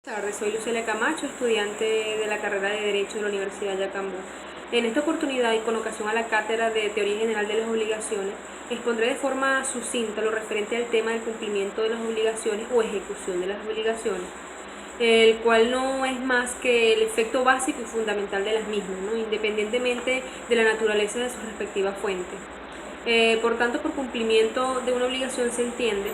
Buenas tardes, soy Lucelia Camacho, estudiante de la carrera de Derecho de la Universidad Yacambú. En esta oportunidad y con ocasión a la cátedra de Teoría General de las Obligaciones, expondré de forma sucinta lo referente al tema del cumplimiento de las obligaciones o ejecución de las obligaciones, el cual no es más que el efecto básico y fundamental de las mismas, ¿no? Independientemente de la naturaleza de sus respectivas fuentes. Por tanto, por cumplimiento de una obligación se entiende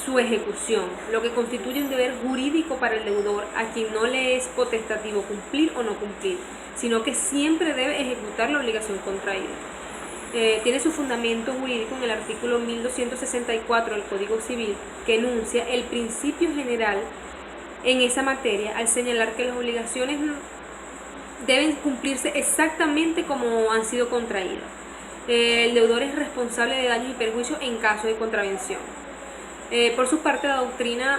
su ejecución, lo que constituye un deber jurídico para el deudor, a quien no le es potestativo cumplir o no cumplir, sino que siempre debe ejecutar la obligación contraída. Tiene su fundamento jurídico en el artículo 1264 del Código Civil, que enuncia el principio general en esa materia al señalar que las obligaciones deben cumplirse exactamente como han sido contraídas. El deudor es responsable de daños y perjuicios en caso de contravención. Por su parte, la doctrina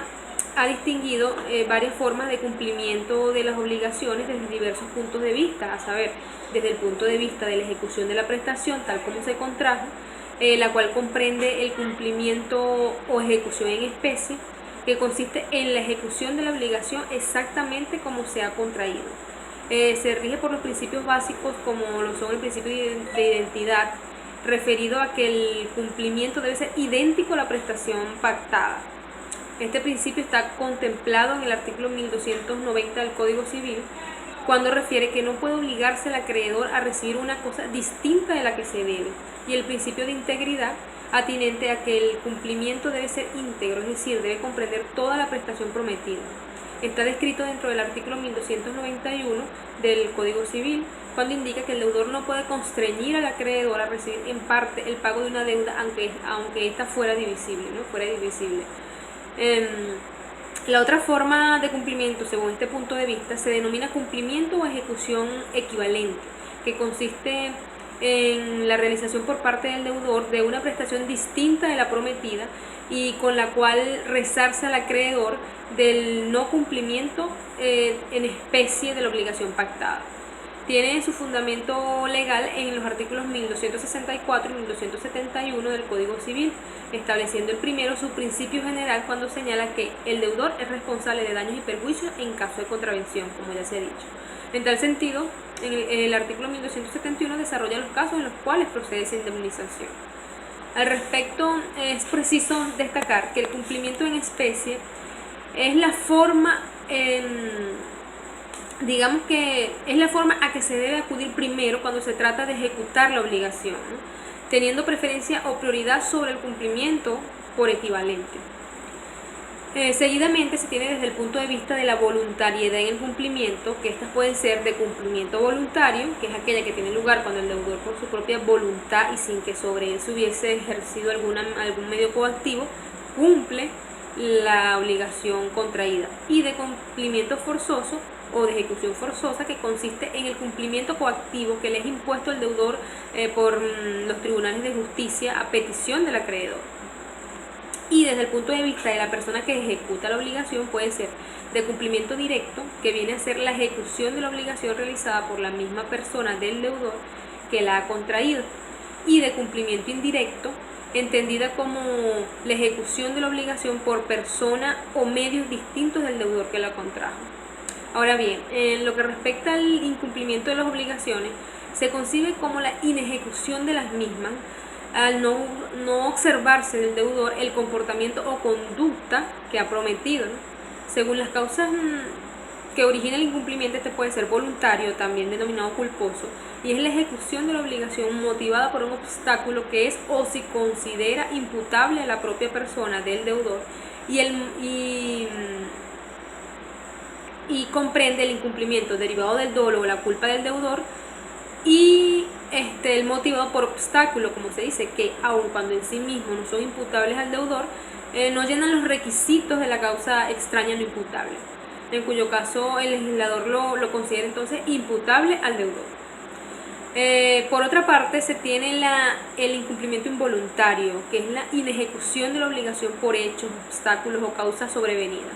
ha distinguido varias formas de cumplimiento de las obligaciones desde diversos puntos de vista, a saber, desde el punto de vista de la ejecución de la prestación tal como se contrajo, la cual comprende el cumplimiento o ejecución en especie, que consiste en la ejecución de la obligación exactamente como se ha contraído. Se rige por los principios básicos como lo son el principio de identidad, referido a que el cumplimiento debe ser idéntico a la prestación pactada. Este principio está contemplado en el artículo 1290 del Código Civil, cuando refiere que no puede obligarse al acreedor a recibir una cosa distinta de la que se debe, y el principio de integridad, atinente a que el cumplimiento debe ser íntegro, es decir, debe comprender toda la prestación prometida. Está descrito dentro del artículo 1291 del Código Civil, cuando indica que el deudor no puede constreñir al acreedor a recibir en parte el pago de una deuda, aunque ésta fuera divisible, ¿no? La otra forma de cumplimiento, según este punto de vista, se denomina cumplimiento o ejecución equivalente, que consiste en la realización por parte del deudor de una prestación distinta de la prometida y con la cual resarce al acreedor del no cumplimiento en especie de la obligación pactada. Tiene su fundamento legal en los artículos 1264 y 1271 del Código Civil, estableciendo el primero su principio general cuando señala que el deudor es responsable de daños y perjuicios en caso de contravención, como ya se ha dicho. En tal sentido, el artículo 1271 desarrolla los casos en los cuales procede esa indemnización. Al respecto, es preciso destacar que el cumplimiento en especie es la forma digamos que es la forma a que se debe acudir primero cuando se trata de ejecutar la obligación, ¿no? Teniendo preferencia o prioridad sobre el cumplimiento por equivalente. Seguidamente se tiene desde el punto de vista de la voluntariedad en el cumplimiento, que estas pueden ser de cumplimiento voluntario, que es aquella que tiene lugar cuando el deudor por su propia voluntad y sin que sobre él se hubiese ejercido algún medio coactivo, cumple la obligación contraída, y de cumplimiento forzoso o de ejecución forzosa, que consiste en el cumplimiento coactivo que le es impuesto al deudor por los tribunales de justicia a petición del acreedor. Y desde el punto de vista de la persona que ejecuta la obligación, puede ser de cumplimiento directo, que viene a ser la ejecución de la obligación realizada por la misma persona del deudor que la ha contraído, y de cumplimiento indirecto, entendida como la ejecución de la obligación por persona o medios distintos del deudor que la contrajo. Ahora bien, en lo que respecta al incumplimiento de las obligaciones, se concibe como la inejecución de las mismas al no observarse del deudor el comportamiento o conducta que ha prometido, ¿no? Según las causas que origina el incumplimiento, este puede ser voluntario, también denominado culposo, y es la ejecución de la obligación motivada por un obstáculo que es o se considera imputable a la propia persona del deudor y comprende el incumplimiento derivado del dolo o la culpa del deudor y el motivado por obstáculo, como se dice, que aun cuando en sí mismos no son imputables al deudor, no llenan los requisitos de la causa extraña no imputable, en cuyo caso el legislador lo considera entonces imputable al deudor. Por otra parte, se tiene el incumplimiento involuntario, que es la inejecución de la obligación por hechos, obstáculos o causas sobrevenidas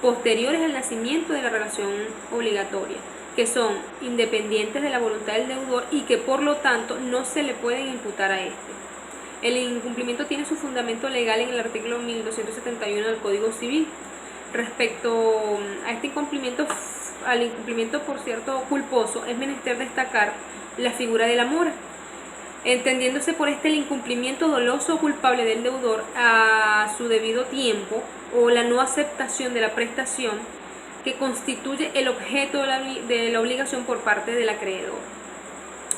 posteriores al nacimiento de la relación obligatoria, que son independientes de la voluntad del deudor y que por lo tanto no se le pueden imputar a este. El incumplimiento tiene su fundamento legal en el artículo 1271 del Código Civil, Respecto a este incumplimiento, al incumplimiento por cierto culposo, es menester destacar la figura de la mora, entendiéndose por este el incumplimiento doloso o culpable del deudor a su debido tiempo o la no aceptación de la prestación que constituye el objeto de la obligación por parte del acreedor.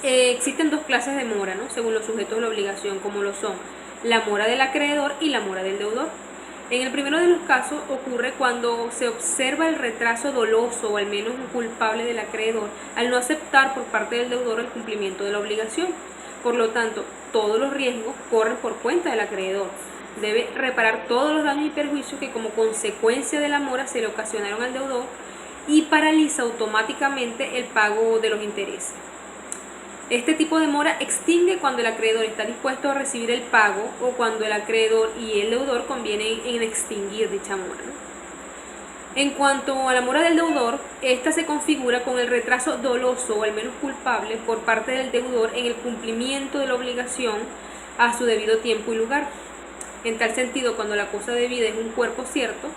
Existen dos clases de mora, ¿no?, según los sujetos de la obligación, como lo son la mora del acreedor y la mora del deudor. En el primero de los casos ocurre cuando se observa el retraso doloso o al menos culpable del acreedor al no aceptar por parte del deudor el cumplimiento de la obligación. Por lo tanto, todos los riesgos corren por cuenta del acreedor. Debe reparar todos los daños y perjuicios que como consecuencia de la mora se le ocasionaron al deudor y paraliza automáticamente el pago de los intereses. Este tipo de mora extingue cuando el acreedor está dispuesto a recibir el pago o cuando el acreedor y el deudor convienen en extinguir dicha mora, ¿no? En cuanto a la mora del deudor, esta se configura con el retraso doloso o al menos culpable por parte del deudor en el cumplimiento de la obligación a su debido tiempo y lugar. En tal sentido, cuando la cosa debida es un cuerpo cierto,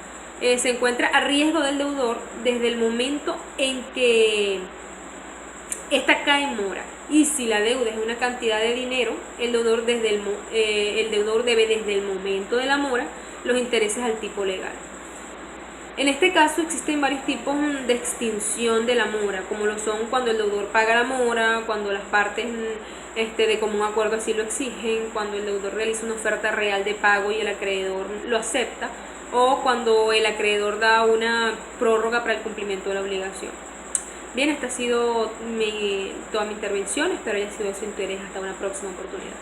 se encuentra a riesgo del deudor desde el momento en que esta cae en mora. Y si la deuda es una cantidad de dinero, el deudor debe desde el momento de la mora los intereses al tipo legal. En este caso existen varios tipos de extinción de la mora, como lo son cuando el deudor paga la mora, cuando las partes de común acuerdo así lo exigen, cuando el deudor realiza una oferta real de pago y el acreedor lo acepta, o cuando el acreedor da una prórroga para el cumplimiento de la obligación. Bien, esta ha sido toda mi intervención, espero haya sido de su interés. Hasta una próxima oportunidad.